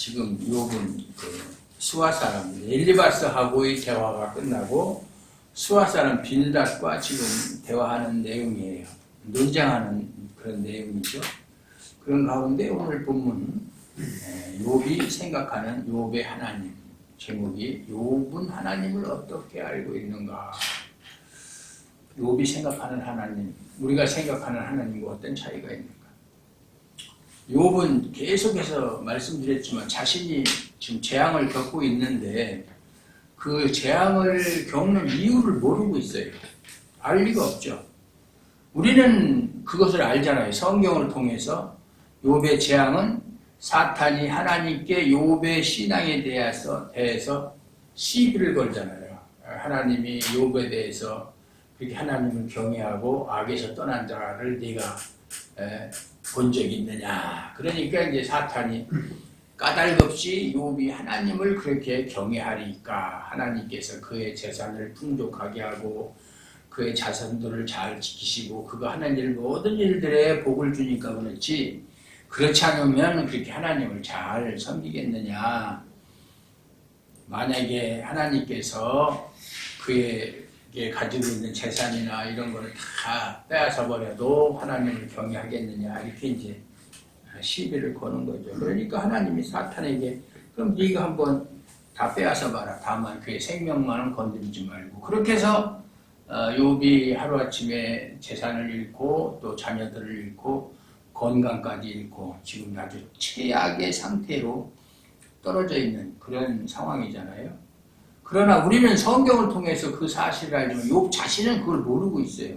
지금 욥은 수아 사람 엘리바스하고의 대화가 끝나고 수아 사람 빌닷과 지금 대화하는 내용이에요. 논쟁하는 그런 내용이죠. 그런 가운데 오늘 본문 욥이 생각하는 욥의 하나님, 제목이 욥은 하나님을 어떻게 알고 있는가. 욥이 생각하는 하나님, 우리가 생각하는 하나님과 어떤 차이가 있는가. 욥은 계속해서 말씀드렸지만 자신이 지금 재앙을 겪고 있는데 그 재앙을 겪는 이유를 모르고 있어요. 알 리가 없죠. 우리는 그것을 알잖아요. 성경을 통해서 욥의 재앙은 사탄이 하나님께 욥의 신앙에 대해서 시비를 걸잖아요. 하나님이 욥에 대해서 그렇게 하나님을 경외하고 악에서 떠난 자를 네가 본 적이 있느냐. 그러니까 이제 사탄이 까닭없이 욥이 하나님을 그렇게 경외하리까 하나님께서 그의 재산을 풍족하게 하고 그의 자손들을 잘 지키시고 그가 하는 일 모든 일들에 복을 주니까 그렇지, 그렇지 않으면 그렇게 하나님을 잘 섬기겠느냐. 만약에 하나님께서 그에게 가지고 있는 재산이나 이런 거를 다 빼앗아 버려도 하나님을 경외하겠느냐, 이렇게 이제 시비를 거는 거죠. 그러니까 하나님이 사탄에게 그럼 네가 한번 다 빼앗아 봐라. 다만 그의 생명만은 건드리지 말고. 그렇게 해서 욥이 하루아침에 재산을 잃고 또 자녀들을 잃고 건강까지 잃고 지금 아주 최악의 상태로 떨어져 있는 그런 상황이잖아요. 그러나 우리는 성경을 통해서 그 사실을 알지만 욥 자신은 그걸 모르고 있어요.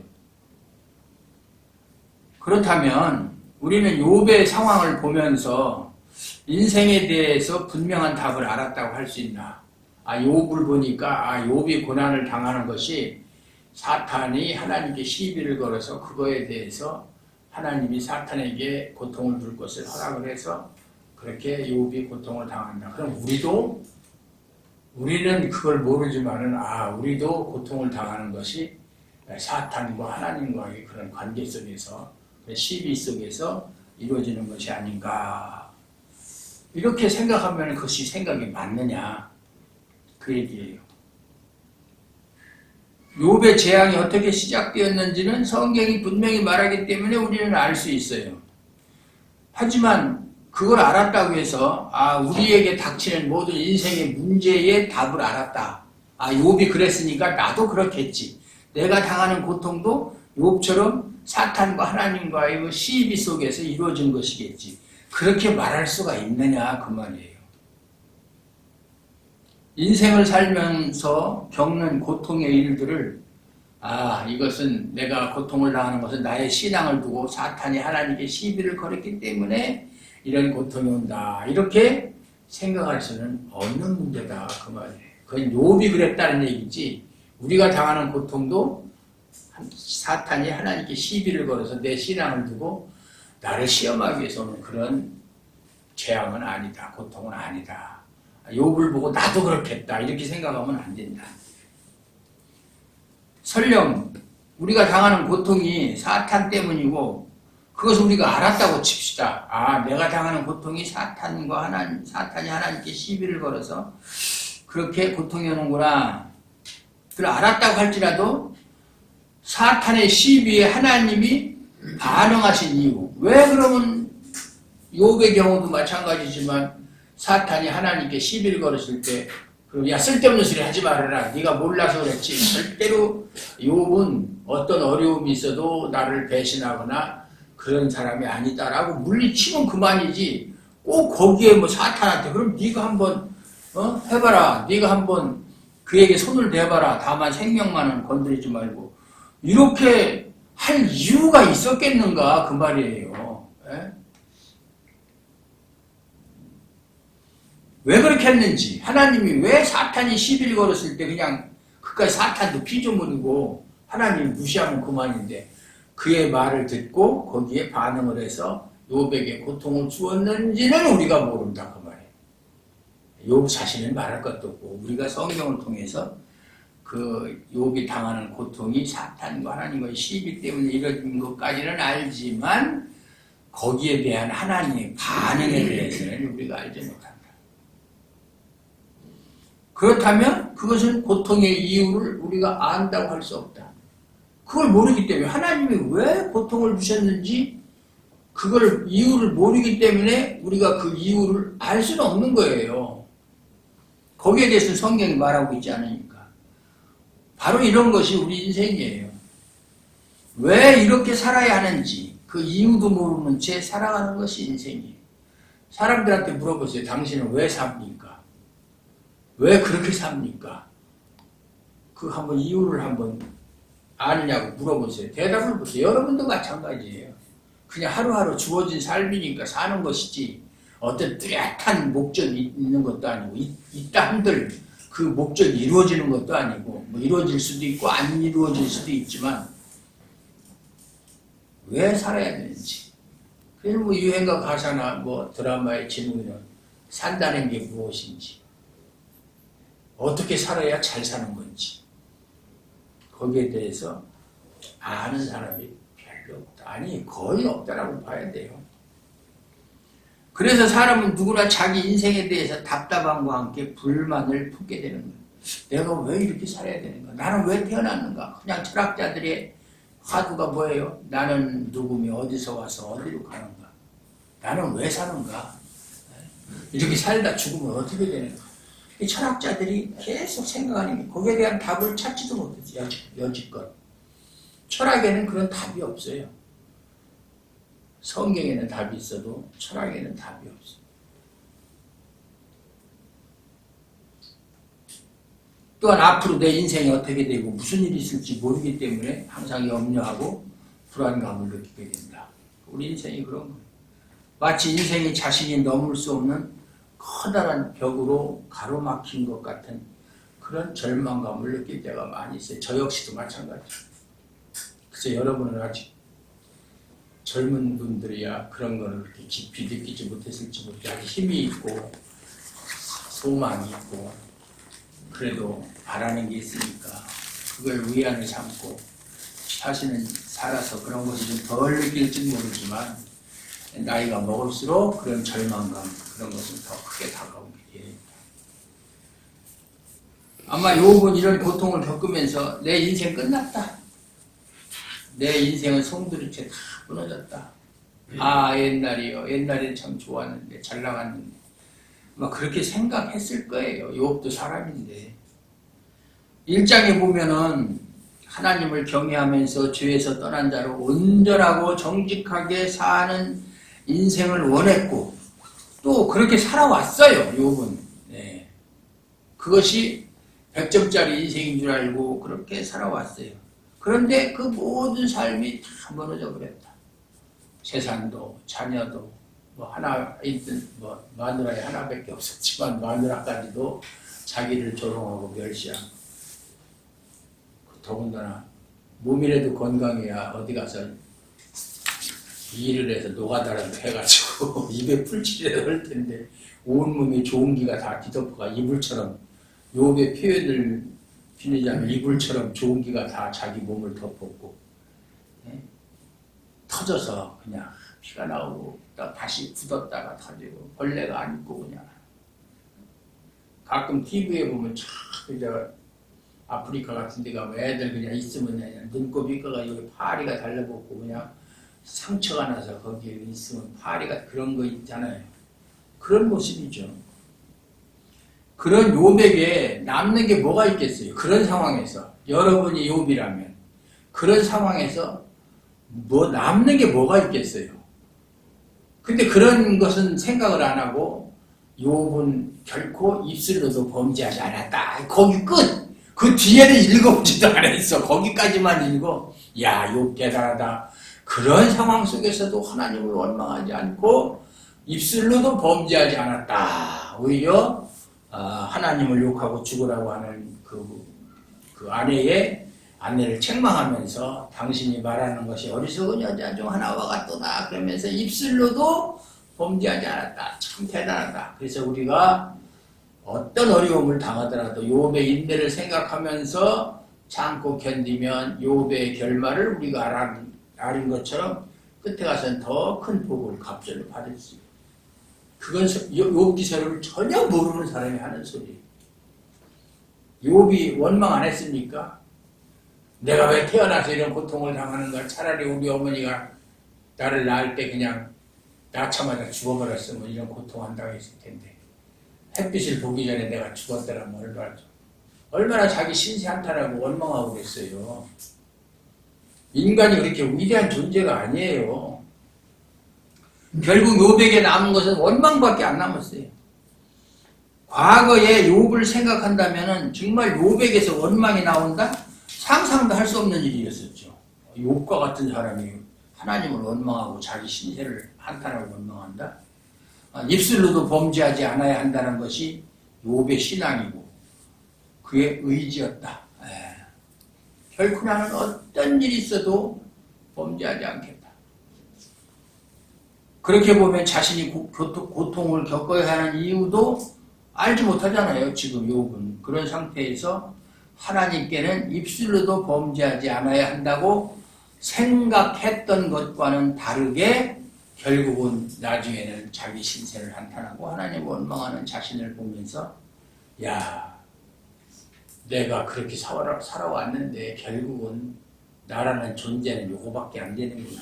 그렇다면 우리는 욥의 상황을 보면서 인생에 대해서 분명한 답을 알았다고 할 수 있나? 욥을 보니까 욥이 고난을 당하는 것이 사탄이 하나님께 시비를 걸어서 그거에 대해서 하나님이 사탄에게 고통을 줄 것을 허락을 해서 그렇게 욥이 고통을 당한다. 그럼 우리는 그걸 모르지만은 우리도 고통을 당하는 것이 사탄과 하나님과의 그런 관계 속에서 시비 속에서 이루어지는 것이 아닌가. 이렇게 생각하면 그것이 생각이 맞느냐, 그 얘기예요. 욥의 재앙이 어떻게 시작되었는지는 성경이 분명히 말하기 때문에 우리는 알 수 있어요. 하지만 그걸 알았다고 해서 우리에게 닥치는 모든 인생의 문제의 답을 알았다. 욥이 그랬으니까 나도 그렇겠지. 내가 당하는 고통도 욥처럼 사탄과 하나님과의 그 시비 속에서 이루어진 것이겠지. 그렇게 말할 수가 있느냐, 그 말이에요. 인생을 살면서 겪는 고통의 일들을 이것은 내가 고통을 당하는 것은 나의 신앙을 두고 사탄이 하나님께 시비를 걸었기 때문에 이런 고통이 온다, 이렇게 생각할 수는 없는 문제다, 그 말이에요. 그건 욥이 그랬다는 얘기지 우리가 당하는 고통도 사탄이 하나님께 시비를 걸어서 내 신앙을 두고 나를 시험하기 위해서 오는 그런 재앙은 아니다, 고통은 아니다. 욥을 보고 나도 그렇겠다, 이렇게 생각하면 안 된다. 설령 우리가 당하는 고통이 사탄 때문이고 그것을 우리가 알았다고 칩시다. 내가 당하는 고통이 사탄이 하나님께 시비를 걸어서 그렇게 고통이 오는구나. 그걸 알았다고 할지라도 사탄의 시비에 하나님이 반응하신 이유, 왜 그러면 욥의 경우도 마찬가지지만 사탄이 하나님께 시비를 걸었을 때 야, 쓸데없는 소리 하지 말아라, 네가 몰라서 그랬지. 절대로 욥은 어떤 어려움이 있어도 나를 배신하거나 그런 사람이 아니다라고 물리치면 그만이지. 꼭 거기에 사탄한테 그럼 네가 한번 해봐라, 네가 한번 그에게 손을 대봐라, 다만 생명만은 건드리지 말고, 이렇게 할 이유가 있었겠는가, 그 말이에요. 왜 그렇게 했는지, 하나님이 왜 사탄이 시비를 걸었을 때 그냥 그까지 사탄도 피조물이고 하나님 무시하면 그만인데 그의 말을 듣고 거기에 반응을 해서 욥에게 고통을 주었는지는 우리가 모른다, 그 말이에요. 욥 자신은 말할 것도 없고 우리가 성경을 통해서 그 욥이 당하는 고통이 사탄과 하나님과의 시비 때문에 이루어진 것까지는 알지만 거기에 대한 하나님의 반응에 대해서는 우리가 알지 못한다. 그렇다면 그것은 고통의 이유를 우리가 안다고 할 수 없다. 그걸 모르기 때문에 하나님이 왜 고통을 주셨는지 그걸 이유를 모르기 때문에 우리가 그 이유를 알 수는 없는 거예요. 거기에 대해서 성경이 말하고 있지 않으니까. 바로 이런 것이 우리 인생이에요. 왜 이렇게 살아야 하는지 그 이유도 모르는 채 살아가는 것이 인생이에요. 사람들한테 물어보세요. 당신은 왜 삽니까? 왜 그렇게 삽니까? 그 한번 이유를 한번 아느냐고 물어보세요. 대답을 보세요. 여러분도 마찬가지예요. 그냥 하루하루 주어진 삶이니까 사는 것이지 어떤 뚜렷한 목적이 있는 것도 아니고 있다 한들 그 목적이 이루어지는 것도 아니고 뭐 이루어질 수도 있고 안 이루어질 수도 있지만 왜 살아야 되는지. 그래서 뭐 유행가 가사나 뭐 드라마의 제목이나 산다는 게 무엇인지, 어떻게 살아야 잘 사는 건지, 거기에 대해서 아는 사람이 별로 없다. 아니 거의 없다라고 봐야 돼요. 그래서 사람은 누구나 자기 인생에 대해서 답답함과 함께 불만을 품게 되는 거예요. 내가 왜 이렇게 살아야 되는가? 나는 왜 태어났는가? 그냥 철학자들의 화두가 뭐예요? 나는 누구며 어디서 와서 어디로 가는가? 나는 왜 사는가? 이렇게 살다 죽으면 어떻게 되는가? 이 철학자들이 계속 생각하는 게 거기에 대한 답을 찾지도 못했어요. 여지껏. 철학에는 그런 답이 없어요. 성경에는 답이 있어도 철학에는 답이 없어요. 또한 앞으로 내 인생이 어떻게 되고 무슨 일이 있을지 모르기 때문에 항상 염려하고 불안감을 느끼게 된다. 우리 인생이 그런 거예요. 마치 인생이 자신이 넘을 수 없는 커다란 벽으로 가로막힌 것 같은 그런 절망감을 느낄 때가 많이 있어요. 저 역시도 마찬가지예요. 그래서 여러분은 아직 젊은 분들이야 그런 거를 그렇게 깊이 느끼지 못했을지 모르겠어요. 아직 힘이 있고 소망이 있고 그래도 바라는 게 있으니까 그걸 위안을 삼고 사실은 살아서 그런 것이 좀 덜 느낄지는 모르지만 나이가 먹을수록 그런 절망감 그런 것은 더 크게 다가오게 됩니다. 아마 욥은 이런 고통을 겪으면서 내 인생 끝났다. 내 인생은 송두리째 다 무너졌다. 아 옛날이요. 옛날엔 참 좋았는데 잘 나갔는데 막 그렇게 생각했을 거예요. 욥도 사람인데. 1장에 보면은 하나님을 경외하면서 죄에서 떠난 자로 온전하고 정직하게 사는 인생을 원했고 또 그렇게 살아왔어요. 욥은. 네. 그것이 100점짜리 인생인 줄 알고 그렇게 살아왔어요. 그런데 그 모든 삶이 다 무너져 버렸다. 재산도 자녀도 뭐 하나 있든 뭐 마누라에 하나밖에 없었지만 마누라까지도 자기를 조롱하고 멸시하고 더군다나 몸이라도 건강해야 어디 가서 일을 해서 노가다라도 해가지고 입에 풀칠이라도 할 텐데 온몸에 좋은 기가 다 뒤덮어가 이불처럼 욥의 표현을 빌리자면 이불처럼 좋은 기가 다 자기 몸을 덮었고 터져서 그냥 피가 나오고 다시 굳었다가 터지고 벌레가 안 있고 그냥 가끔 TV에 보면 참 그저 아프리카 같은 데 가면 애들 그냥 있으면 그냥 눈곱 이가가 여기 파리가 달라붙고 그냥 상처가 나서 거기에 있으면 파리가 그런 거 있잖아요. 그런 모습이죠. 그런 욥에게 남는 게 뭐가 있겠어요? 그런 상황에서 여러분이 욥이라면 그런 상황에서 뭐 남는 게 뭐가 있겠어요? 근데 그런 것은 생각을 안 하고 욥은 결코 입술로도 범죄하지 않았다. 거기 끝! 그 뒤에는 읽어보지도 않았어. 거기까지만 읽어. 야, 욥 대단하다. 그런 상황 속에서도 하나님을 원망하지 않고 입술로도 범죄하지 않았다. 오히려 하나님을 욕하고 죽으라고 하는 그 아내를 책망하면서 당신이 말하는 것이 어리석은 여자 중 하나와 같도다. 그러면서 입술로도 범죄하지 않았다. 참 대단하다. 그래서 우리가 어떤 어려움을 당하더라도 욥의 인내를 생각하면서 참고 견디면 욥의 결말을 우리가 아는 것처럼 끝에 가서는 더 큰 복을 갑절을 받을 수 있어요. 그건 욥기서를 전혀 모르는 사람이 하는 소리예요. 욥이 원망 안 했습니까? 내가 왜 태어나서 이런 고통을 당하는가? 차라리 우리 어머니가 나를 낳을 때 그냥 낳자마자 죽어버렸으면 이런 고통 안 당했을 텐데 햇빛을 보기 전에 내가 죽었더라면 얼마나 자기 신세 한탄하고 원망하고 그랬어요. 인간이 그렇게 위대한 존재가 아니에요. 결국 욥에게 남은 것은 원망밖에 안 남았어요. 과거에 욥을 생각한다면 정말 욥에게서 원망이 나온다? 상상도 할 수 없는 일이었었죠. 욥과 같은 사람이 하나님을 원망하고 자기 신세를 한탄하고 원망한다? 입술로도 범죄하지 않아야 한다는 것이 욥의 신앙이고 그의 의지였다. 결코 나는 어떤 일이 있어도 범죄하지 않겠다. 그렇게 보면 자신이 고통을 겪어야 하는 이유도 알지 못하잖아요. 지금 욥은 그런 상태에서 하나님께는 입술로도 범죄하지 않아야 한다고 생각했던 것과는 다르게 결국은 나중에는 자기 신세를 한탄하고 하나님 원망하는 자신을 보면서 야, 내가 그렇게 살아왔는데 결국은 나라는 존재는 요거밖에 안 되는구나.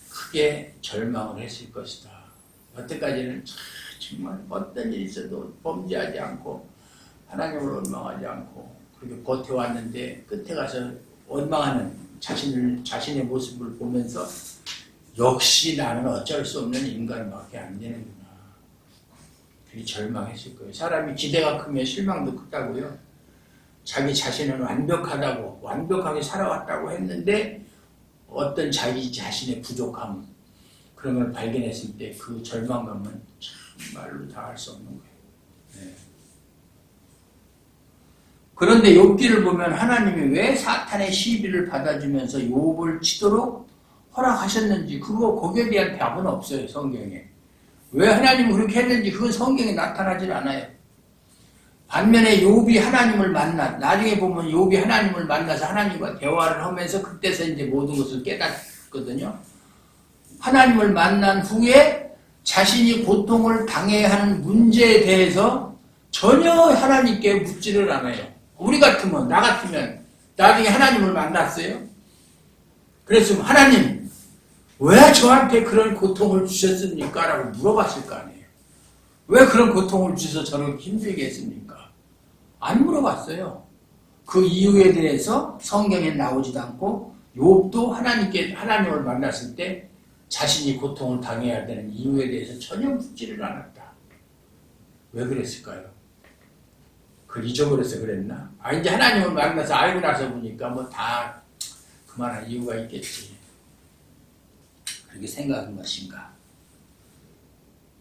크게 절망을 했을 것이다. 여태까지는 정말 어떤 일이 있어도 범죄하지 않고 하나님을 원망하지 않고 그렇게 버텨왔는데 끝에 가서 원망하는 자신의 모습을 보면서 역시 나는 어쩔 수 없는 인간밖에 안 되는구나. 그게 절망했을 거예요. 사람이 기대가 크면 실망도 크다고요. 자기 자신은 완벽하게 살아왔다고 했는데 어떤 자기 자신의 부족함 그런 걸 발견했을 때 그 절망감은 정말로 다 할 수 없는 거예요. 네. 그런데 욥기를 보면 하나님이 왜 사탄의 시비를 받아주면서 욥을 치도록 허락하셨는지 거기에 대한 답은 없어요. 성경에. 왜 하나님은 그렇게 했는지 그건 성경에 나타나질 않아요. 반면에 욥이 하나님을 나중에 보면 욥이 하나님을 만나서 하나님과 대화를 하면서 그때서 이제 모든 것을 깨닫거든요. 하나님을 만난 후에 자신이 고통을 당해야 하는 문제에 대해서 전혀 하나님께 묻지를 않아요. 우리 같으면, 나 같으면 나중에 하나님을 만났어요. 그랬으면 하나님, 왜 저한테 그런 고통을 주셨습니까? 라고 물어봤을 거 아니에요. 왜 그런 고통을 주셔서 저를 힘들게 했습니까? 안 물어봤어요. 그 이유에 대해서 성경에 나오지도 않고 욥도 하나님을 만났을 때 자신이 고통을 당해야 되는 이유에 대해서 전혀 묻지를 않았다. 왜 그랬을까요? 그걸 잊어버려서 그랬나? 이제 하나님을 만나서 알고 나서 보니까 뭐 다 그만한 이유가 있겠지. 그렇게 생각한 것인가?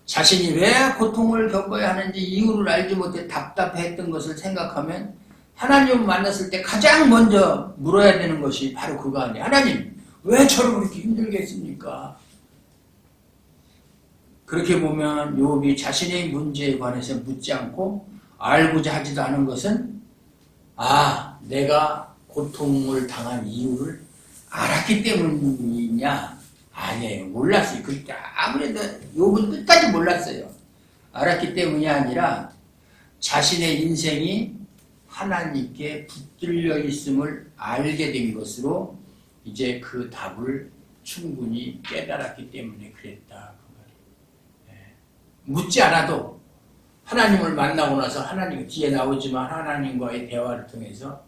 자신이 왜 고통을 겪어야 하는지 이유를 알지 못해 답답했던 것을 생각하면 하나님을 만났을 때 가장 먼저 물어야 되는 것이 바로 그거 아니에요. 하나님, 왜 저를 그렇게 힘들게 했습니까? 그렇게 보면 욥이 자신의 문제에 관해서 묻지 않고 알고자 하지도 않은 것은 내가 고통을 당한 이유를 알았기 때문이냐? 아니에요. 몰랐어요. 그러니까 아무래도 욥은 끝까지 몰랐어요. 알았기 때문이 아니라 자신의 인생이 하나님께 붙들려 있음을 알게 된 것으로 이제 그 답을 충분히 깨달았기 때문에 그랬다. 그 말이에요. 묻지 않아도 하나님을 만나고 나서 하나님 뒤에 나오지만 하나님과의 대화를 통해서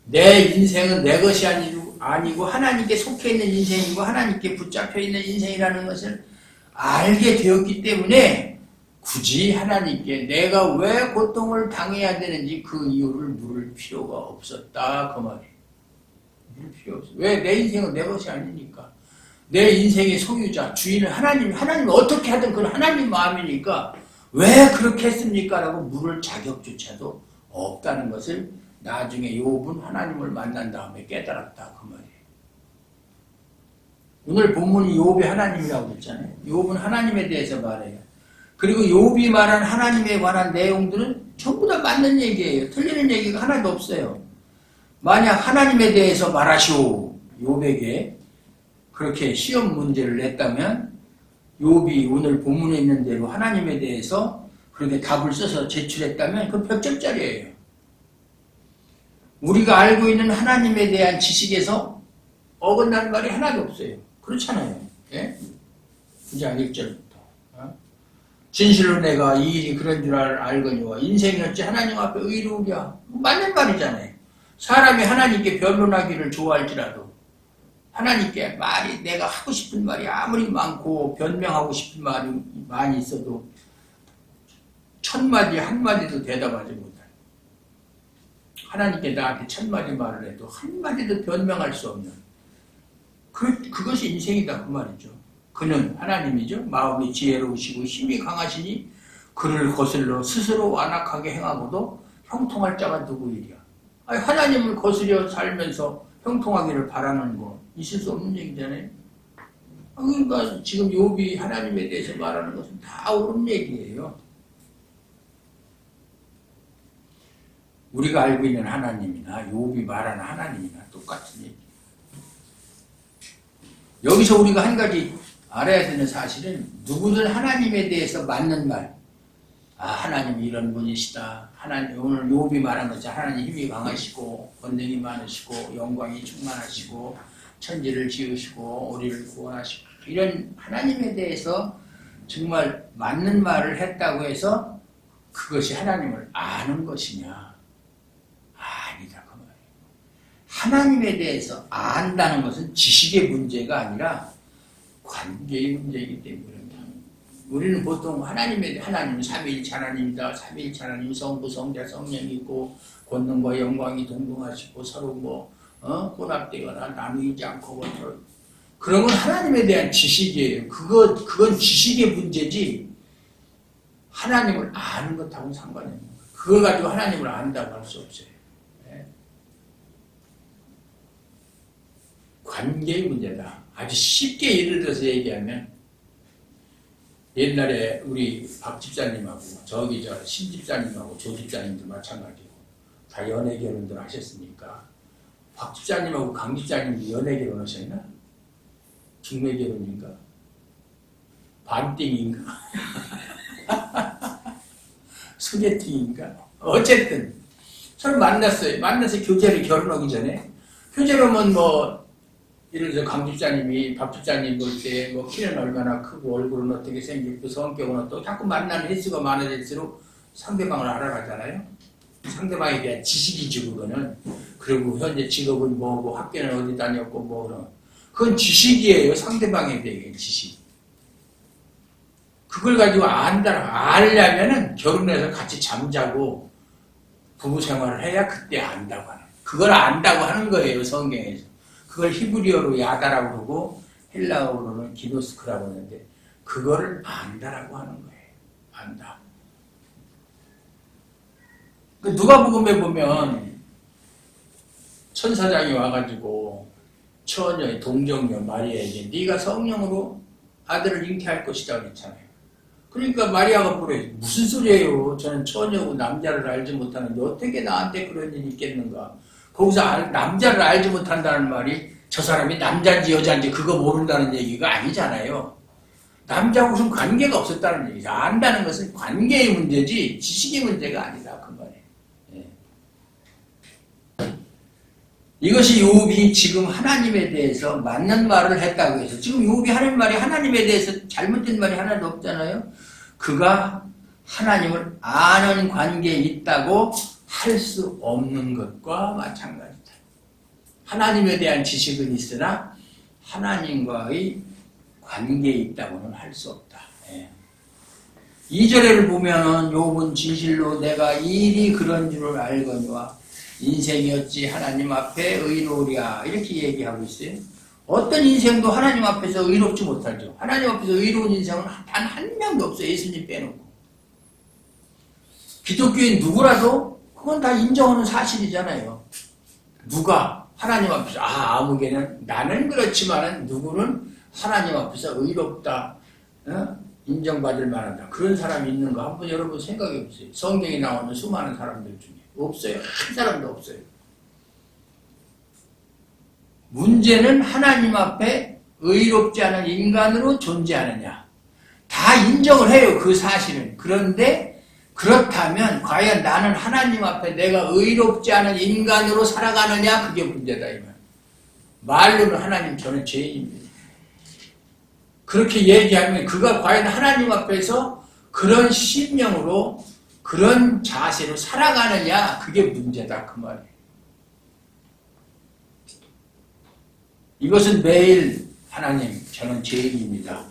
내 인생은 내 것이 아니고 하나님께 속해 있는 인생이고 하나님께 붙잡혀 있는 인생이라는 것을 알게 되었기 때문에 굳이 하나님께 내가 왜 고통을 당해야 되는지 그 이유를 물을 필요가 없었다. 그 말이에요. 물을 필요 없어. 왜? 내 인생은 내 것이 아니니까. 내 인생의 소유자, 주인은 하나님 어떻게 하든 그건 하나님 마음이니까 왜 그렇게 했습니까? 라고 물을 자격조차도 없다는 것을 나중에 욥은 하나님을 만난 다음에 깨달았다. 그 말이에요. 오늘 본문이 욥이 하나님이라고 했잖아요. 욥은 하나님에 대해서 말해요. 그리고 욥이 말한 하나님에 관한 내용들은 전부 다 맞는 얘기예요. 틀리는 얘기가 하나도 없어요. 만약 하나님에 대해서 말하시오 욥에게 그렇게 시험 문제를 냈다면 욥이 오늘 본문에 있는 대로 하나님에 대해서 그렇게 답을 써서 제출했다면 그건 몇 점짜리예요. 우리가 알고 있는 하나님에 대한 지식에서 어긋나는 말이 하나도 없어요. 그렇잖아요. 예? 9장 1절부터. 진실로 내가 이 일이 그런 줄 알거니와 인생이 어찌 하나님 앞에 의로우랴. 맞는 말이잖아요. 사람이 하나님께 변론하기를 좋아할지라도 하나님께 말이 내가 하고 싶은 말이 아무리 많고 변명하고 싶은 말이 많이 있어도 1000마디 한마디도 대답하지 못해. 하나님께 나한테 1000마디 말을 해도 한마디도 변명할 수 없는 그것이 인생이다 그 말이죠. 그는 하나님이죠. 마음이 지혜로우시고 힘이 강하시니 그를 거슬러 스스로 완악하게 행하고도 형통할 자가 누구이랴. 아니, 하나님을 거스려 살면서 형통하기를 바라는 거 있을 수 없는 얘기잖아요. 그러니까 지금 욥이 하나님에 대해서 말하는 것은 다 옳은 얘기예요. 우리가 알고 있는 하나님이나 욥이 말하는 하나님이나 똑같은 얘기. 여기서 우리가 한 가지 알아야 되는 사실은 누구든 하나님에 대해서 맞는 말, 하나님이 이런 분이시다. 하나님 오늘 욥이 말한 것처럼 하나님 힘이 강하시고 권능이 많으시고 영광이 충만하시고 천지를 지으시고 우리를 구원하시고 이런 하나님에 대해서 정말 맞는 말을 했다고 해서 그것이 하나님을 아는 것이냐? 아니다 그 말이에요. 하나님에 대해서 안다는 것은 지식의 문제가 아니라 관계의 문제이기 때문에 우리는 보통 하나님은 삼위일체 하나님이다. 삼위일체 하나님 성부, 성자, 성령이 있고 권능과 영광이 동등하시고 서로 혼합되거나 나누지 않고 그런 건 하나님에 대한 지식이에요. 그건 지식의 문제지 하나님을 아는 것하고는 상관이 없는 거예요. 그걸 가지고 하나님을 안다고 할 수 없어요. 네. 관계의 문제다. 아주 쉽게 예를 들어서 얘기하면 옛날에 우리 박 집사님하고 저기 신 집사님하고 조 집사님도 마찬가지고 다 연애 결혼들 하셨으니까 박 집사님하고 강 집사님도 연애 결혼하셨나? 중매 결혼인가? 반띵인가? 소개팅인가? 어쨌든 서로 만났어요. 만나서 교제를 결혼하기 전에 교제로면 예를 들어서 강 집사님이 박 집사님 볼 때 키는 얼마나 크고 얼굴은 어떻게 생겼고 성격은 어떻고 자꾸 만나는 횟수가 많아질수록 상대방을 알아가잖아요. 상대방에 대한 지식이지 그거는. 그리고 현재 직업은 뭐고 학교는 어디 다녔고 그건 지식이에요. 상대방에 대한 지식. 그걸 가지고 알려면은 결혼해서 같이 잠자고 부부 생활을 해야 그때 안다고 하는. 그걸 안다고 하는 거예요. 성경에서. 그걸 히브리어로 야다라고 그러고 헬라어로는 기노스크라고 하는데 그거를 안다라고 하는 거예요. 안다. 누가복음에 보면 천사장이 와가지고 처녀의 동정녀 마리아에게 네가 성령으로 아들을 잉태할 것이다 그랬잖아요. 그러니까 마리아가 물어요. 무슨 소리예요? 저는 처녀고 남자를 알지 못하는데 어떻게 나한테 그런 일이 있겠는가? 거기서 남자를 알지 못한다는 말이 저 사람이 남자인지 여자인지 그거 모른다는 얘기가 아니잖아요. 남자하고 무슨 관계가 없었다는 얘기죠. 안다는 것은 관계의 문제지 지식의 문제가 아니다 그 말이에요. 예. 이것이 욥이 지금 하나님에 대해서 맞는 말을 했다고 해서 지금 욥이 하는 말이 하나님에 대해서 잘못된 말이 하나도 없잖아요. 그가 하나님을 아는 관계에 있다고 할 수 없는 것과 마찬가지다. 하나님에 대한 지식은 있으나 하나님과의 관계에 있다고는 할 수 없다. 예. 2절에를 보면은 욥은 진실로 내가 일이 그런 줄을 알거니와 인생이 어찌 하나님 앞에 의로우랴 이렇게 얘기하고 있어요. 어떤 인생도 하나님 앞에서 의롭지 못하죠. 하나님 앞에서 의로운 인생은 단 한 명도 없어요. 예수님 빼놓고. 기독교인 누구라도 그건 다 인정하는 사실이잖아요. 누가 하나님 앞에서 아무개는 나는 그렇지만은 누구는 하나님 앞에서 의롭다 인정받을 만하다 그런 사람이 있는가 한번 여러분 생각해 보세요. 성경에 나오는 수많은 사람들 중에 없어요. 한 사람도 없어요. 문제는 하나님 앞에 의롭지 않은 인간으로 존재하느냐. 다 인정을 해요. 그 사실은. 그런데 그렇다면 과연 나는 하나님 앞에 내가 의롭지 않은 인간으로 살아가느냐? 그게 문제다 이 말. 말로는 하나님 저는 죄인입니다. 그렇게 얘기하면 그가 과연 하나님 앞에서 그런 심령으로 그런 자세로 살아가느냐? 그게 문제다 그 말이에요. 이것은 매일 하나님 저는 죄인입니다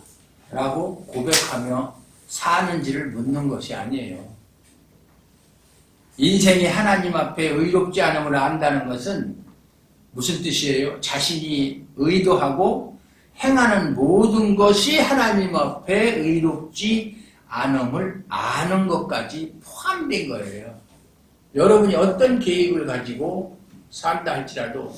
라고 고백하며 사는지를 묻는 것이 아니에요. 인생이 하나님 앞에 의롭지 않음을 안다는 것은 무슨 뜻이에요? 자신이 의도하고 행하는 모든 것이 하나님 앞에 의롭지 않음을 아는 것까지 포함된 거예요. 여러분이 어떤 계획을 가지고 산다 할지라도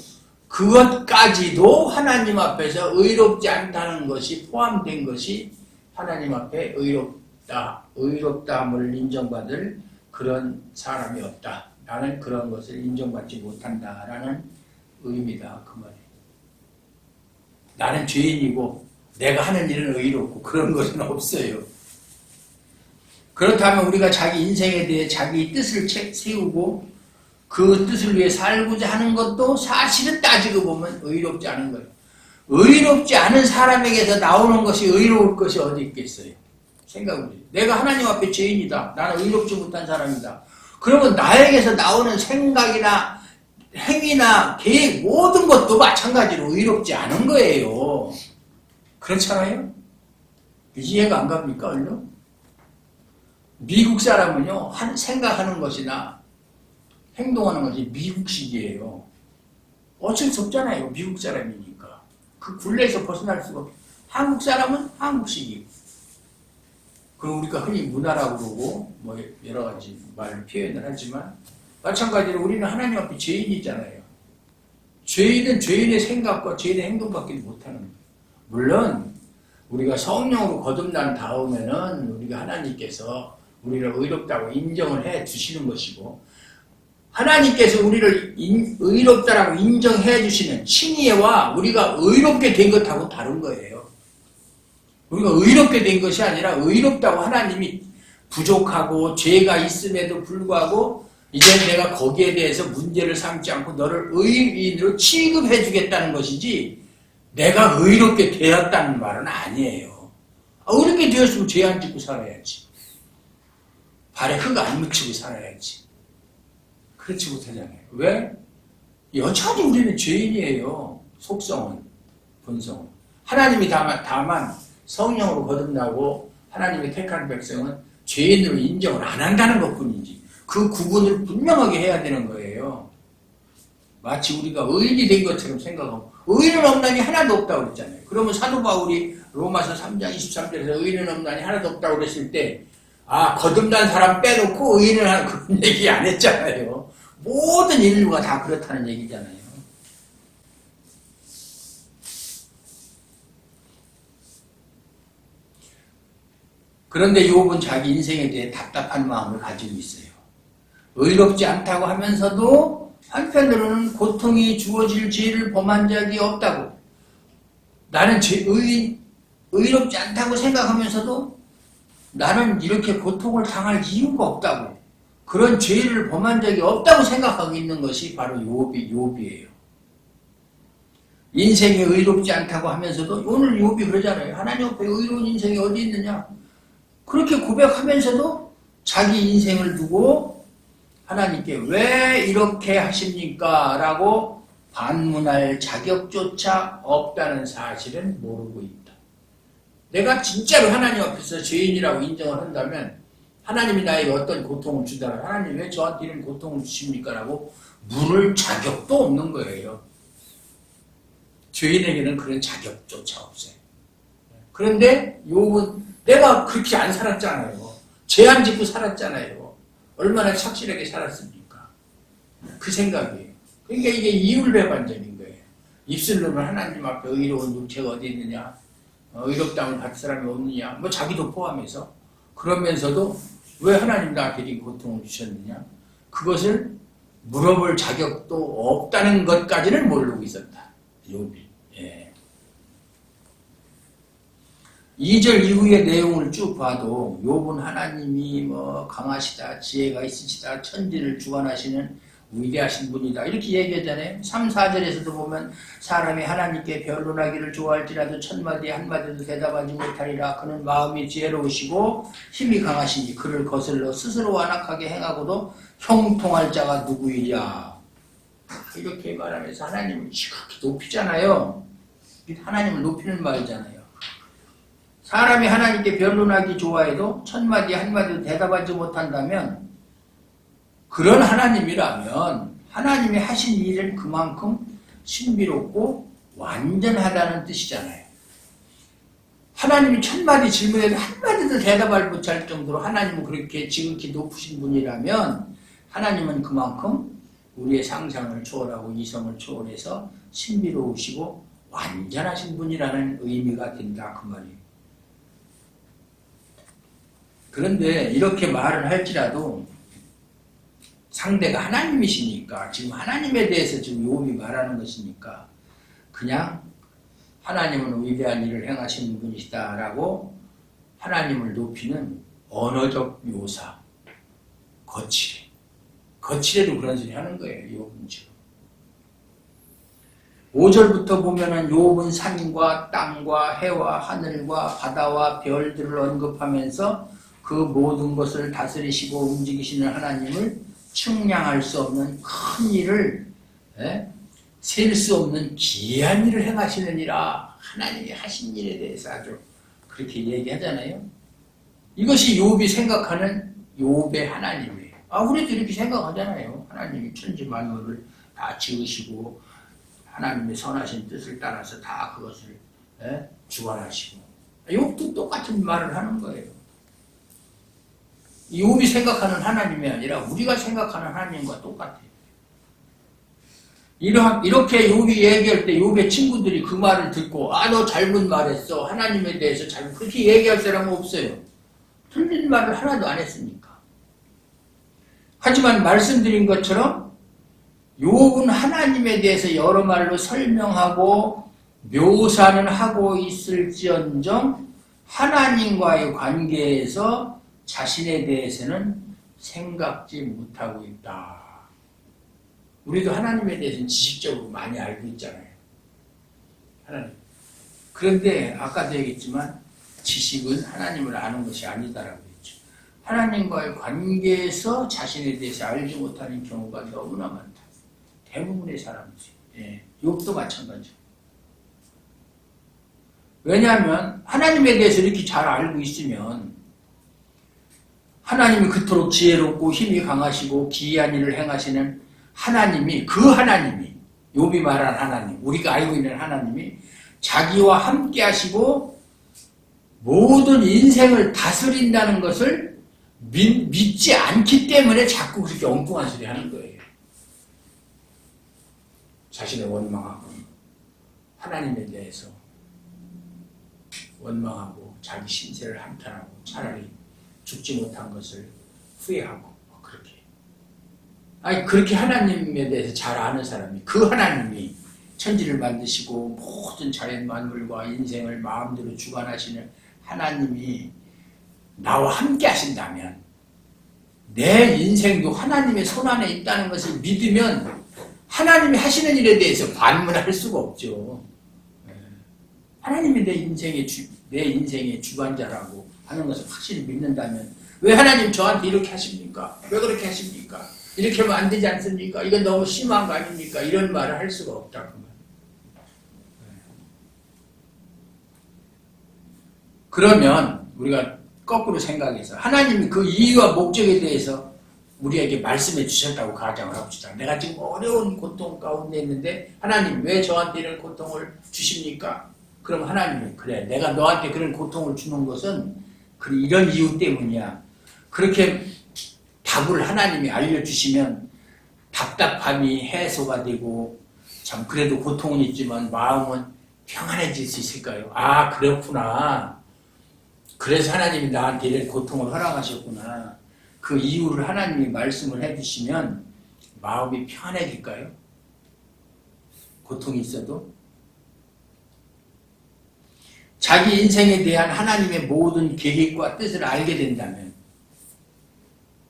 그것까지도 하나님 앞에서 의롭지 않다는 것이 포함된 것이 하나님 앞에 의롭다함을 인정받을 그런 사람이 없다. 나는 그런 것을 인정받지 못한다라는 의미다. 그 말이에요. 나는 죄인이고 내가 하는 일은 의롭고 그런 것은 없어요. 그렇다면 우리가 자기 인생에 대해 자기 뜻을 세우고 그 뜻을 위해 살고자 하는 것도 사실은 따지고 보면 의롭지 않은 거예요. 의롭지 않은 사람에게서 나오는 것이 의로울 것이 어디 있겠어요? 생각해보세요. 내가 하나님 앞에 죄인이다. 나는 의롭지 못한 사람이다. 그러면 나에게서 나오는 생각이나 행위나 계획 모든 것도 마찬가지로 의롭지 않은 거예요. 그렇잖아요? 이해가 안 갑니까? 얼른? 미국 사람은요, 생각하는 것이나 행동하는 것이 미국식이에요. 어쩔 수 없잖아요. 미국 사람이니까. 그 굴레에서 벗어날 수가 없어요. 한국 사람은 한국식이고. 그리고 우리가 흔히 문화라고 그러고 뭐 여러 가지 말 표현을 하지만 마찬가지로 우리는 하나님 앞에 죄인이잖아요. 죄인은 죄인의 생각과 죄인의 행동밖에 못하는 거예요. 물론 우리가 성령으로 거듭난 다음에는 우리가 하나님께서 우리를 의롭다고 인정을 해 주시는 것이고 하나님께서 우리를 의롭다라고 인정해 주시는 칭의와 우리가 의롭게 된 것하고 다른 거예요. 우리가 의롭게 된 것이 아니라 의롭다고 하나님이 부족하고 죄가 있음에도 불구하고 이제 내가 거기에 대해서 문제를 삼지 않고 너를 의인으로 취급해 주겠다는 것이지 내가 의롭게 되었다는 말은 아니에요. 의롭게 되었으면 죄 안 짓고 살아야지. 발에 흙 안 묻히고 살아야지. 그렇지 못하잖아요. 왜? 여전히 우리는 죄인이에요. 속성은, 본성은. 하나님이 다만 성령으로 거듭나고 하나님의 택한 백성은 죄인으로 인정을 안 한다는 것뿐이지. 그 구분을 분명하게 해야 되는 거예요. 마치 우리가 의인이 된 것처럼 생각하고 의인은 없나니 하나도 없다고 그랬잖아요. 그러면 사도 바울이 로마서 3장 23절에서 의인은 없나니 하나도 없다고 그랬을 때 거듭난 사람 빼놓고 의인을 하는 그런 얘기 안 했잖아요. 모든 인류가 다 그렇다는 얘기잖아요. 그런데 욥은 자기 인생에 대해 답답한 마음을 가지고 있어요. 의롭지 않다고 하면서도 한편으로는 고통이 주어질 죄를 범한 적이 없다고. 나는 의롭지 않다고 생각하면서도 나는 이렇게 고통을 당할 이유가 없다고. 그런 죄를 범한 적이 없다고 생각하고 있는 것이 바로 욥이에요. 인생이 의롭지 않다고 하면서도 오늘 욥이 그러잖아요. 하나님 앞에 의로운 인생이 어디 있느냐. 그렇게 고백하면서도 자기 인생을 두고 하나님께 왜 이렇게 하십니까? 라고 반문할 자격조차 없다는 사실은 모르고 있다. 내가 진짜로 하나님 앞에서 죄인이라고 인정을 한다면 하나님이 나에게 어떤 고통을 주더라. 하나님 왜 저한테 이런 고통을 주십니까? 라고 물을 자격도 없는 거예요. 죄인에게는 그런 자격조차 없어요. 그런데 욥은 내가 그렇게 안 살았잖아요. 죄 안 짓고 살았잖아요. 얼마나 착실하게 살았습니까? 그 생각이에요. 그러니까 이게 이율배반적인 거예요. 입술로는 하나님 앞에 의로운 육체가 어디 있느냐, 의롭다함을 받을 사람이 없느냐, 뭐 자기도 포함해서. 그러면서도 왜 하나님 나한테 이 고통을 주셨느냐? 그것을 물어볼 자격도 없다는 것까지는 모르고 있었다. 욥이. 예. 2절 이후의 내용을 쭉 봐도 욥은 하나님이 뭐 강하시다, 지혜가 있으시다, 천지를 주관하시는 위대하신 분이다 이렇게 얘기하잖아요. 3, 4절에서도 보면 사람이 하나님께 변론하기를 좋아할지라도 천마디 한마디도 대답하지 못하리라. 그는 마음이 지혜로우시고 힘이 강하시니 그를 거슬러 스스로 완악하게 행하고도 형통할 자가 누구이랴. 이렇게 말하면서 하나님을 지극히 높이잖아요. 하나님을 높이는 말이잖아요. 사람이 하나님께 변론하기 좋아해도 천마디 한마디도 대답하지 못한다면 그런 하나님이라면 하나님이 하신 일은 그만큼 신비롭고 완전하다는 뜻이잖아요. 하나님이 천마디 질문에도 한마디도 대답을 못할 정도로 하나님은 그렇게 지극히 높으신 분이라면 하나님은 그만큼 우리의 상상을 초월하고 이성을 초월해서 신비로우시고 완전하신 분이라는 의미가 된다 그 말이에요. 그런데 이렇게 말을 할지라도 상대가 하나님이시니까 지금 하나님에 대해서 지금 욥이 말하는 것이니까 그냥 하나님은 위대한 일을 행하시는 분이시다라고 하나님을 높이는 언어적 묘사, 거칠해도 그런 소리 하는 거예요. 욥은 지금 5절부터 보면은 욥은 산과 땅과 해와 하늘과 바다와 별들을 언급하면서 그 모든 것을 다스리시고 움직이시는 하나님을 측량할 수 없는 큰 일을 셀 수 없는 기이한 일을 행하시느니라. 하나님이 하신 일에 대해서 아주 그렇게 얘기하잖아요. 이것이 욥이 생각하는 욥의 하나님이에요. 우리도 이렇게 생각하잖아요. 하나님이 천지 만물을 다 지으시고 하나님의 선하신 뜻을 따라서 다 그것을 주관하시고 욥도 똑같은 말을 하는 거예요. 욥이 생각하는 하나님이 아니라 우리가 생각하는 하나님과 똑같아요. 이렇게 욥이 얘기할 때 욥의 친구들이 그 말을 듣고 너 잘못 말했어. 하나님에 대해서 잘못 그렇게 얘기할 사람은 없어요. 틀린 말을 하나도 안 했으니까. 하지만 말씀드린 것처럼 욥은 하나님에 대해서 여러 말로 설명하고 묘사는 하고 있을지언정 하나님과의 관계에서 자신에 대해서는 생각지 못하고 있다. 우리도 하나님에 대해서는 지식적으로 많이 알고 있잖아요. 하나님. 그런데 아까도 얘기했지만 지식은 하나님을 아는 것이 아니다라고 했죠. 하나님과의 관계에서 자신에 대해서 알지 못하는 경우가 너무나 많다. 대부분의 사람이지. 욥도 마찬가지죠. 왜냐하면 하나님에 대해서 이렇게 잘 알고 있으면 하나님이 그토록 지혜롭고 힘이 강하시고 기이한 일을 행하시는 하나님이 욥이 말한 하나님, 우리가 알고 있는 하나님이 자기와 함께 하시고 모든 인생을 다스린다는 것을 믿지 않기 때문에 자꾸 그렇게 엉뚱한 소리 하는 거예요. 자신의 원망하고 하나님에 대해서 원망하고 자기 신세를 한탄하고 차라리 죽지 못한 것을 후회하고 그렇게 그렇게 하나님에 대해서 잘 아는 사람이 그 하나님이 천지를 만드시고 모든 자연 만물과 인생을 마음대로 주관하시는 하나님이 나와 함께 하신다면 내 인생도 하나님의 손안에 있다는 것을 믿으면 하나님이 하시는 일에 대해서 반문할 수가 없죠. 하나님이 내 인생의 주관자라고 하는 것을 확실히 믿는다면 왜 하나님 저한테 이렇게 하십니까? 왜 그렇게 하십니까? 이렇게 하면 안 되지 않습니까? 이건 너무 심한 거 아닙니까? 이런 말을 할 수가 없다. 그 말. 그러면 우리가 거꾸로 생각해서 하나님이 그 이유와 목적에 대해서 우리에게 말씀해 주셨다고 가정을 합시다. 내가 지금 어려운 고통 가운데 있는데 하나님 왜 저한테 이런 고통을 주십니까? 그럼 하나님이 그래 내가 너한테 그런 고통을 주는 것은 이런 이유 때문이야. 그렇게 답을 하나님이 알려주시면 답답함이 해소가 되고 참 그래도 고통은 있지만 마음은 평안해질 수 있을까요? 그렇구나. 그래서 하나님이 나한테 이런 고통을 허락하셨구나. 그 이유를 하나님이 말씀을 해주시면 마음이 편해질까요? 고통이 있어도? 자기 인생에 대한 하나님의 모든 계획과 뜻을 알게 된다면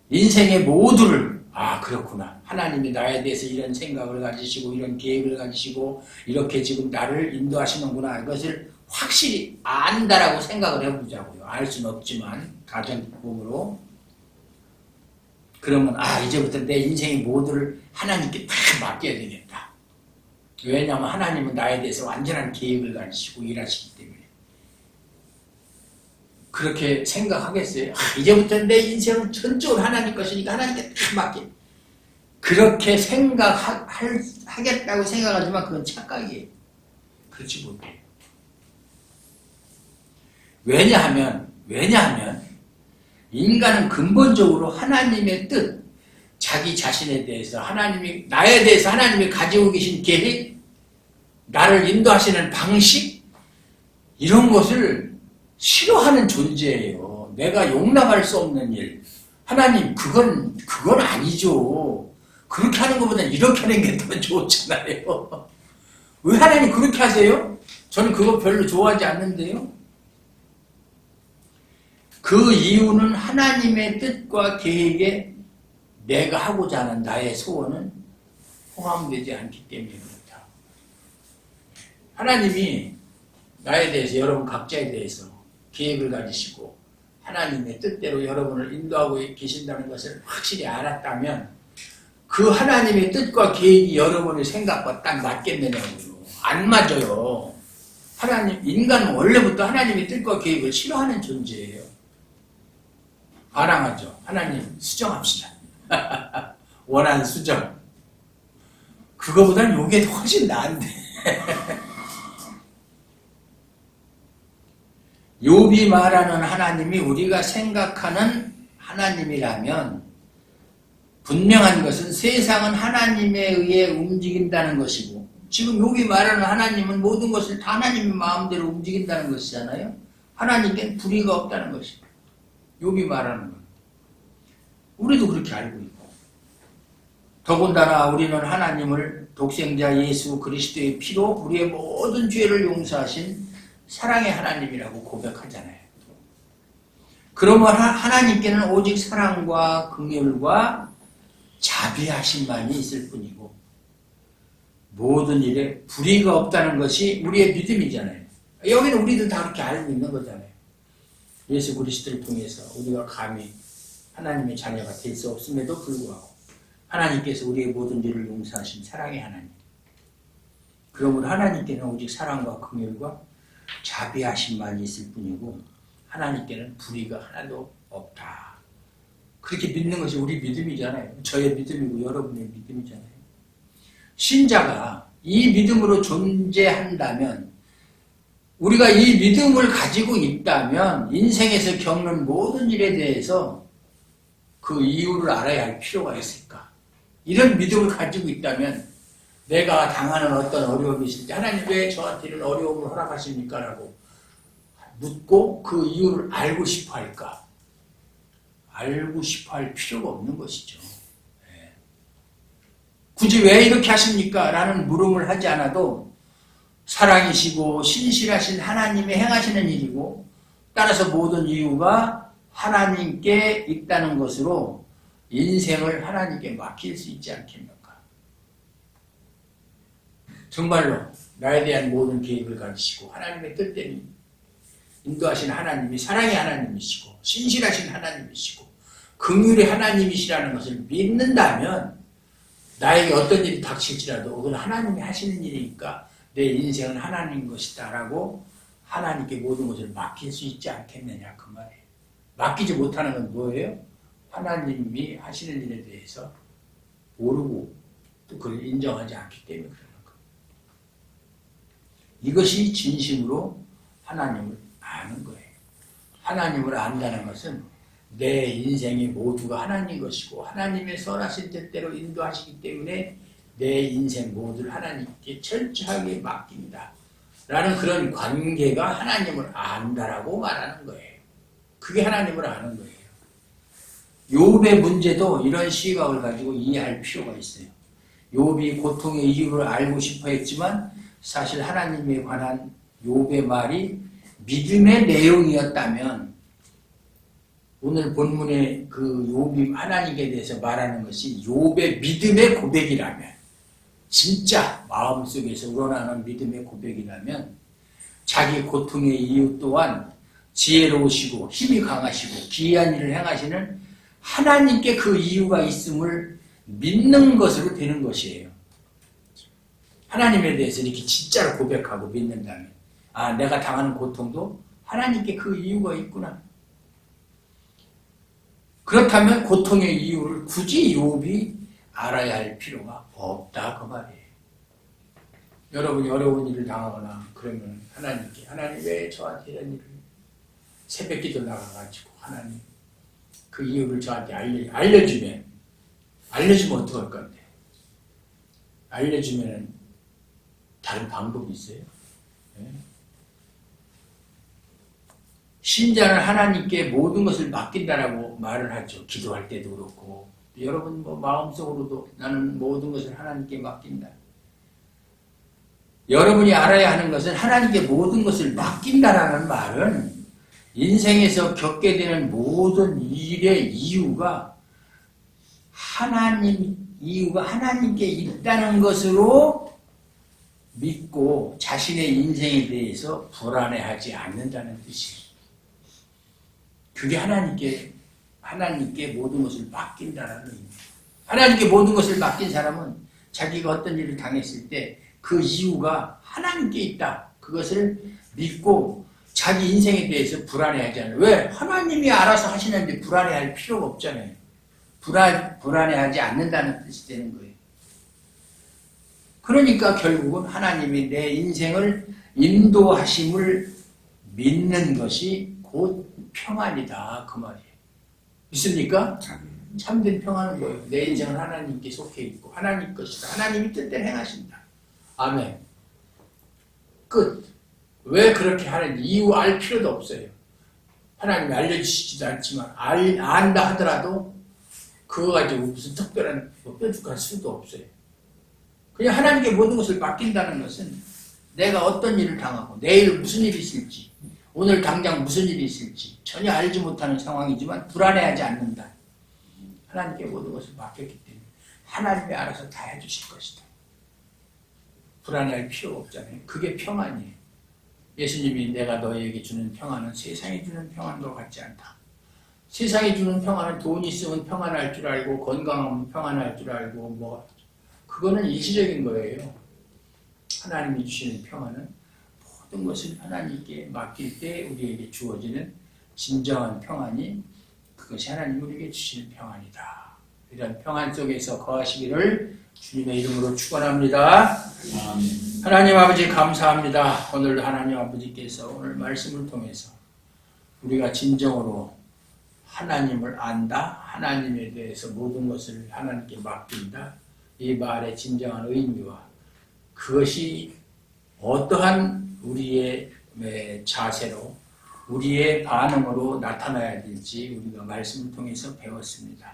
인생의 모두를 그렇구나. 하나님이 나에 대해서 이런 생각을 가지시고 이런 계획을 가지시고 이렇게 지금 나를 인도하시는구나. 이것을 확실히 안다라고 생각을 해보자고요. 알 수는 없지만 가정법으로. 그러면 이제부터 내 인생의 모두를 하나님께 다 맡겨야 되겠다. 왜냐하면 하나님은 나에 대해서 완전한 계획을 가지시고 일하시기 때문에. 그렇게 생각하겠어요? 이제부터 내 인생은 전적으로 하나님 것이니까 하나님께 다 맡겨. 그렇게 생각하겠다고 생각하지만 그건 착각이에요. 그렇지 못해요. 왜냐하면 인간은 근본적으로 하나님의 뜻, 자기 자신에 대해서 나에 대해서 하나님이 가지고 계신 계획, 나를 인도하시는 방식, 이런 것을 싫어하는 존재예요. 내가 용납할 수 없는 일. 하나님, 그건 아니죠. 그렇게 하는 것보다 이렇게 하는 게 더 좋잖아요. 왜 하나님 그렇게 하세요? 저는 그거 별로 좋아하지 않는데요. 그 이유는 하나님의 뜻과 계획에 내가 하고자 하는 나의 소원은 포함되지 않기 때문에 그렇다. 하나님이 나에 대해서, 여러분 각자에 대해서 계획을 가지시고 하나님의 뜻대로 여러분을 인도하고 계신다는 것을 확실히 알았다면 그 하나님의 뜻과 계획이 여러분의 생각과 딱 맞겠느냐고요. 안 맞아요. 인간은 원래부터 하나님의 뜻과 계획을 싫어하는 존재예요. 반항하죠. 하나님 수정합시다. 원한 수정. 그거보다는 이게 훨씬 나은데. 욥이 말하는 하나님이 우리가 생각하는 하나님이라면 분명한 것은 세상은 하나님에 의해 움직인다는 것이고, 지금 욥이 말하는 하나님은 모든 것을 다 하나님의 마음대로 움직인다는 것이잖아요. 하나님께는 불의가 없다는 것이고, 욥이 말하는 것. 우리도 그렇게 알고 있고, 더군다나 우리는 하나님을 독생자 예수 그리스도의 피로 우리의 모든 죄를 용서하신 사랑의 하나님이라고 고백하잖아요. 그러면 하나님께는 오직 사랑과 긍휼과 자비하심만이 있을 뿐이고 모든 일에 불의가 없다는 것이 우리의 믿음이잖아요. 여기는 우리도 다 그렇게 알고 있는 거잖아요. 예수 그리스도를 통해서 우리가 감히 하나님의 자녀가 될 수 없음에도 불구하고 하나님께서 우리의 모든 일을 용서하신 사랑의 하나님. 그러므로 하나님께는 오직 사랑과 긍휼과 자비하심만이 있을 뿐이고 하나님께는 불의가 하나도 없다. 그렇게 믿는 것이 우리 믿음이잖아요. 저의 믿음이고 여러분의 믿음이잖아요. 신자가 이 믿음으로 존재한다면, 우리가 이 믿음을 가지고 있다면 인생에서 겪는 모든 일에 대해서 그 이유를 알아야 할 필요가 있을까? 이런 믿음을 가지고 있다면 내가 당하는 어떤 어려움이 있을 때 하나님 왜 저한테 이런 어려움을 허락하십니까? 라고 묻고 그 이유를 알고 싶어 할까? 알고 싶어 할 필요가 없는 것이죠. 굳이 왜 이렇게 하십니까? 라는 물음을 하지 않아도 사랑이시고 신실하신 하나님이 행하시는 일이고 따라서 모든 이유가 하나님께 있다는 것으로 인생을 하나님께 맡길 수 있지 않겠는가. 정말로 나에 대한 모든 계획을 가지시고 하나님의 뜻대로 인도하시는 하나님이 사랑의 하나님이시고 신실하신 하나님이시고 긍휼의 하나님이시라는 것을 믿는다면 나에게 어떤 일이 닥칠지라도 그건 하나님이 하시는 일이니까 내 인생은 하나님 것이다 라고 하나님께 모든 것을 맡길 수 있지 않겠느냐 그 말이에요. 맡기지 못하는 건 뭐예요? 하나님이 하시는 일에 대해서 모르고 또 그걸 인정하지 않기 때문에 그러는 거예요. 이것이 진심으로 하나님을 아는 거예요. 하나님을 안다는 것은 내 인생이 모두가 하나님 것이고 하나님의 선하신 뜻대로 인도하시기 때문에 내 인생 모두를 하나님께 철저하게 맡긴다 라는 그런 관계가 하나님을 안다라고 말하는 거예요. 그게 하나님을 아는 거예요. 욥의 문제도 이런 시각을 가지고 이해할 필요가 있어요. 욥이 고통의 이유를 알고 싶어 했지만 사실 하나님에 관한 욥의 말이 믿음의 내용이었다면 오늘 본문의 그 욥이 하나님께 대해서 말하는 것이 욥의 믿음의 고백이라면, 진짜 마음속에서 우러나는 믿음의 고백이라면 자기 고통의 이유 또한 지혜로우시고 힘이 강하시고 기이한 일을 행하시는 하나님께 그 이유가 있음을 믿는 것으로 되는 것이에요. 하나님에 대해서 이렇게 진짜로 고백하고 믿는다면, 아, 내가 당하는 고통도 하나님께 그 이유가 있구나. 그렇다면 고통의 이유를 굳이 욥이 알아야 할 필요가 없다, 그 말이에요. 여러분이 어려운 일을 당하거나 그러면 하나님께, 하나님 왜 저한테 이런 일을, 새벽기도 나가가지고 하나님 그 이유를 저한테 알려주면 어떡할 건데? 알려주면 다른 방법이 있어요? 네? 신자는 하나님께 모든 것을 맡긴다라고 말을 하죠. 기도할 때도 그렇고, 여러분 뭐 마음속으로도 나는 모든 것을 하나님께 맡긴다. 여러분이 알아야 하는 것은 하나님께 모든 것을 맡긴다라는 말은 인생에서 겪게 되는 모든 일의 이유가 하나님께 있다는 것으로 믿고 자신의 인생에 대해서 불안해하지 않는다는 뜻이에요. 그게 하나님께 모든 것을 맡긴다라는 의미예요. 하나님께 모든 것을 맡긴 사람은 자기가 어떤 일을 당했을 때 그 이유가 하나님께 있다. 그것을 믿고 자기 인생에 대해서 불안해하지 않아요. 왜? 하나님이 알아서 하시는데 불안해할 필요가 없잖아요. 불안해하지 않는다는 뜻이 되는 거예요. 그러니까 결국은 하나님이 내 인생을 인도하심을 믿는 것이 곧 평안이다, 그 말이에요. 믿습니까? 참된 평안은 뭐예요? 내 인생은 하나님께 속해 있고 하나님 것이다. 하나님이 뜻대로 행하신다. 아멘. 끝. 왜 그렇게 하는지 이유 알 필요도 없어요. 하나님이 알려주시지도 않지만 안다 하더라도 그거 가지고 무슨 특별한 뾰족한 수도 없어요. 그냥 하나님께 모든 것을 맡긴다는 것은 내가 어떤 일을 당하고 내일 무슨 일이 있을지, 오늘 당장 무슨 일이 있을지 전혀 알지 못하는 상황이지만 불안해하지 않는다. 하나님께 모든 것을 맡겼기 때문에 하나님이 알아서 다 해주실 것이다. 불안해할 필요가 없잖아요. 그게 평안이에요. 예수님이 내가 너희에게 주는 평안은 세상이 주는 평안과 같지 않다. 세상이 주는 평안은 돈 있으면 평안할 줄 알고 건강하면 평안할 줄 알고 그거는 일시적인 거예요. 하나님이 주시는 평안은 모든 것을 하나님께 맡길 때 우리에게 주어지는 진정한 평안이, 그것이 하나님이 우리에게 주시는 평안이다. 이런 평안 속에서 거하시기를 주님의 이름으로 축원합니다. 하나님 아버지 감사합니다. 오늘 하나님 아버지께서 오늘 말씀을 통해서 우리가 진정으로 하나님을 안다, 하나님에 대해서 모든 것을 하나님께 맡긴다, 이 말의 진정한 의미와 그것이 어떠한 우리의 자세로 우리의 반응으로 나타나야 될지 우리가 말씀을 통해서 배웠습니다.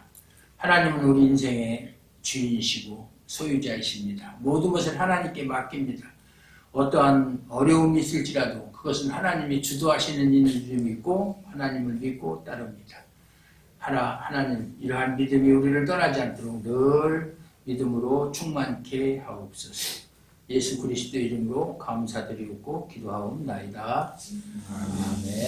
하나님은 우리 인생의 주인이시고 소유자이십니다. 모든 것을 하나님께 맡깁니다. 어떠한 어려움이 있을지라도 그것은 하나님이 주도하시는 일을 믿고 하나님을 믿고 따릅니다. 하나님 이러한 믿음이 우리를 떠나지 않도록 늘 믿음으로 충만케 하옵소서. 예수 그리스도 이름으로 감사드리고 기도하옵나이다. 아멘.